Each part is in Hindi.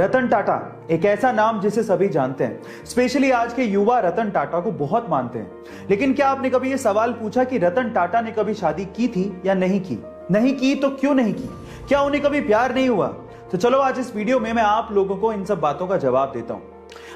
रतन टाटा एक ऐसा नाम जिसे सभी जानते हैं। स्पेशली आज के युवा रतन टाटा को बहुत मानते हैं। लेकिन क्या आपने कभी यह सवाल पूछा कि रतन टाटा ने कभी शादी की थी या नहीं की? नहीं की तो क्यों नहीं की? क्या उन्हें कभी प्यार नहीं हुआ? तो चलो आज इस वीडियो में मैं आप लोगों को इन सब बातों का जवाब देता हूं।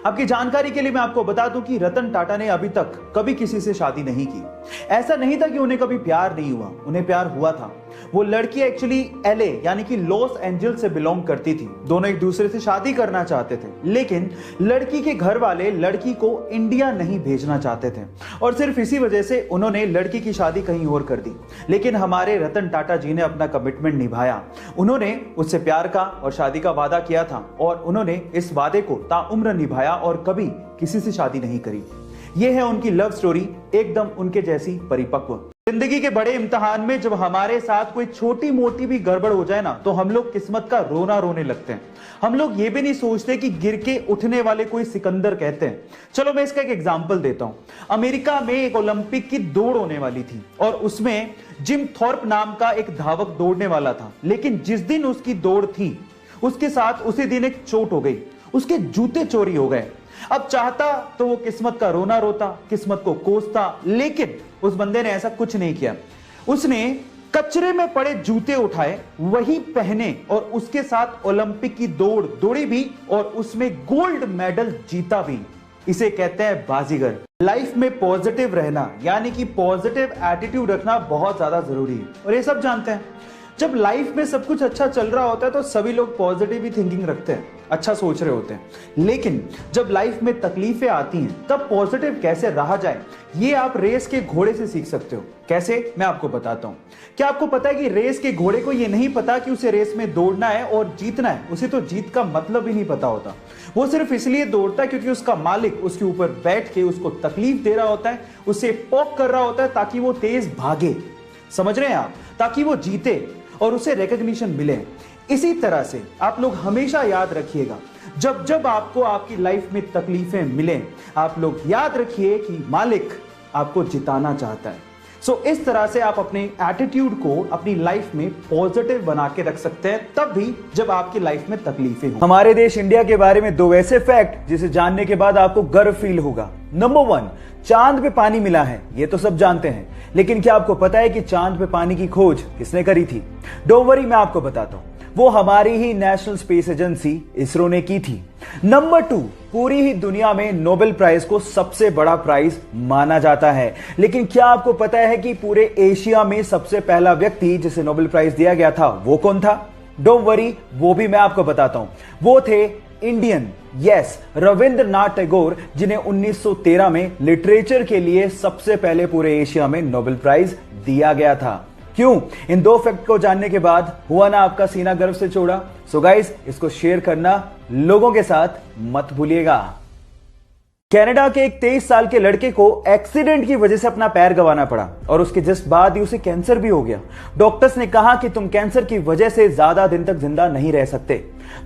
आपकी जानकारी के लिए मैं आपको बता दूं कि रतन टाटा ने अभी तक कभी किसी से शादी नहीं की। ऐसा नहीं था कि उन्हें कभी प्यार नहीं हुआ, उन्हें प्यार हुआ था। वो लड़की एक्चुअली एलए यानी कि लॉस एंजल्स से बिलोंग करती थी। दोनों एक दूसरे से शादी करना चाहते थे, लेकिन लड़की के घर वाले लड़की को इंडिया नहीं भेजना चाहते थे और सिर्फ इसी वजह से उन्होंने लड़की की शादी कहीं और कर दी। लेकिन हमारे रतन टाटा जी ने अपना कमिटमेंट निभाया। उन्होंने उससे प्यार का और शादी का वादा किया था और उन्होंने इस वादे को ताउम्र निभाया और कभी किसी से शादी नहीं करी। यह है उनकी लव स्टोरी, एकदम उनके जैसी परिपक्व। जिंदगी के बड़े इम्तिहान में जब हमारे साथ कोई छोटी मोटी भी गड़बड़ हो जाए ना, तो हम लोग किस्मत का रोना रोने लगते हैं। हम लोग ये भी नहीं सोचते कि गिर के उठने वाले कोई सिकंदर कहते हैं। चलो मैं इसका एक एग्जांपल देता हूं। अमेरिका में एक ओलंपिक की दौड़ होने वाली थी और उसमें जिम थॉर्प नाम का एक धावक दौड़ने वाला था। लेकिन जिस दिन उसकी दौड़ थी, उसके साथ उसी दिन एक चोट हो गई। उसके जूते चोरी हो गए। अब चाहता तो वो किस्मत का रोना रोता, किस्मत को कोसता, लेकिन उस बंदे ने ऐसा कुछ नहीं किया। उसने कचरे में पड़े जूते उठाए, वही पहने और उसके साथ ओलंपिक की दौड़ दौड़ी भी और उसमें गोल्ड मेडल जीता भी। इसे कहते हैं बाजीगर। लाइफ में पॉजिटिव रहना यानी कि पॉजिटिव एटीट्यूड रखना बहुत ज्यादा जरूरी है और ये सब जानते हैं। जब लाइफ में सब कुछ अच्छा चल रहा होता है तो सभी लोग पॉजिटिव ही थिंकिंग रखते हैं, अच्छा सोच रहे होते हैं। लेकिन जब लाइफ में तकलीफें आती हैं तब पॉजिटिव कैसे रहा जाए, ये आप रेस के घोड़े से सीख सकते हो। कैसे, मैं आपको बताता हूं। क्या आपको पता है कि रेस के घोड़े को ये नहीं पता कि उसे रेस में दौड़ना है और जीतना है? उसे तो जीत का मतलब ही नहीं पता होता। वो सिर्फ इसलिए दौड़ता है क्योंकि उसका मालिक उसके ऊपर बैठ के उसको तकलीफ दे रहा होता है, उसे पोक कर रहा होता है ताकि वो तेज भागे। समझ रहे हैं आप? ताकि वो जीते और उसे रिकॉग्निशन मिले। इसी तरह से आप लोग हमेशा याद रखिएगा, जब जब आपको आपकी लाइफ में तकलीफें मिलें, आप लोग याद रखिए कि मालिक आपको जिताना चाहता है। इस तरह से आप अपने एटीट्यूड को अपनी लाइफ में पॉजिटिव बना के रख सकते हैं, तब भी जब आपकी लाइफ में तकलीफें हो। हमारे देश इंडिया के बारे में दो ऐसे फैक्ट जिसे जानने के बाद आपको गर्व फील होगा। नंबर 1, चांद पे पानी मिला है, ये तो सब जानते हैं। लेकिन क्या आपको पता है कि चांद पे पानी की खोज किसने करी थी? डोंट वरी, मैं आपको बताता हूं। वो हमारी ही नेशनल स्पेस एजेंसी इसरो ने की थी। नंबर 2, पूरी ही दुनिया में नोबेल प्राइज को सबसे बड़ा प्राइज माना जाता है। लेकिन क्या आपको पता है कि पूरे एशिया में सबसे पहला व्यक्ति जिसे नोबेल प्राइज दिया गया था वो कौन था? डोंट वरी, वो भी मैं आपको बताता हूं। वो थे इंडियन, यस, रविंद्रनाथ टैगोर, जिन्हें 1913 में लिटरेचर के लिए सबसे पहले पूरे एशिया में नोबेल प्राइज दिया गया था। क्यों? इन दो फैक्ट को जानने के बाद हुआ ना आपका सीना गर्व से चौड़ा? सो गाइस, इसको शेयर करना लोगों के साथ मत भूलिएगा। कनाडा के एक 23 साल के लड़के को एक्सीडेंट की वजह से अपना पैर गंवाना पड़ा और उसके जस्ट बाद ही उसे कैंसर भी हो गया। डॉक्टर्स ने कहा कि तुम कैंसर की वजह से ज्यादा दिन तक जिंदा नहीं रह सकते।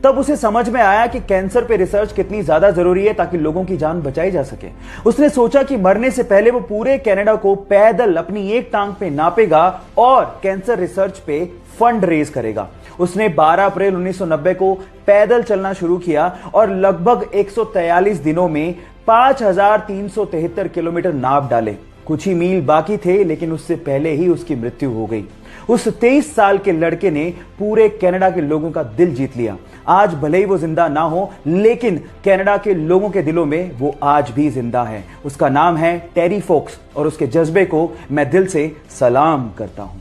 तब उसे समझ में आया कि कैंसर पे रिसर्च कितनी ज्यादा जरूरी है ताकि लोगों की जान बचाई जा सके। उसने सोचा कि मरने से पहले वो पूरे कनाडा को पैदल अपनी एक टांग पे नापेगा और कैंसर रिसर्च पे फंड रेज करेगा। उसने 12 अप्रैल 1990 को पैदल चलना शुरू किया और लगभग 143 दिनों में 5373 किलोमीटर नाप डाले। कुछ ही मील बाकी थे, लेकिन उससे पहले ही उसकी मृत्यु हो गई। उस 23 साल के लड़के ने पूरे कनाडा के लोगों का दिल जीत लिया। आज भले ही वो जिंदा ना हो, लेकिन कनाडा के लोगों के दिलों में वो आज भी जिंदा है। उसका नाम है टेरी फोक्स और उसके जज्बे को मैं दिल से सलाम करता हूं।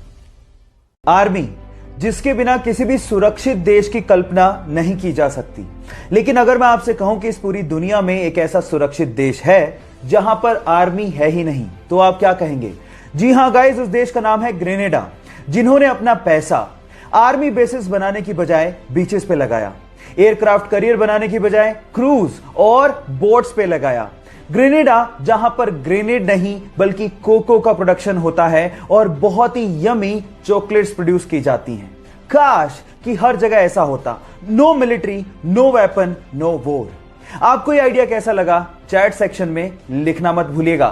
आर्मी, जिसके बिना किसी भी सुरक्षित देश की कल्पना नहीं की जा सकती। लेकिन अगर मैं आपसे कहूं कि इस पूरी दुनिया में एक ऐसा सुरक्षित देश है जहां पर आर्मी है ही नहीं, तो आप क्या कहेंगे? जी हां गाइस, उस देश का नाम है ग्रेनेडा, जिन्होंने अपना पैसा आर्मी बेसिस बनाने की बजाय बीचेस पे लगाया, एयरक्राफ्ट करियर बनाने की बजाय क्रूज और बोट्स पे लगाया। ग्रेनेडा, जहां पर ग्रेनेड नहीं बल्कि कोको का प्रोडक्शन होता है और बहुत ही यमी चॉकलेट्स प्रोड्यूस की जाती हैं। काश कि हर जगह ऐसा होता। No military, no weapon, no war. आपको ये आइडिया कैसा लगा? चैट सेक्शन में लिखना मत भूलिएगा।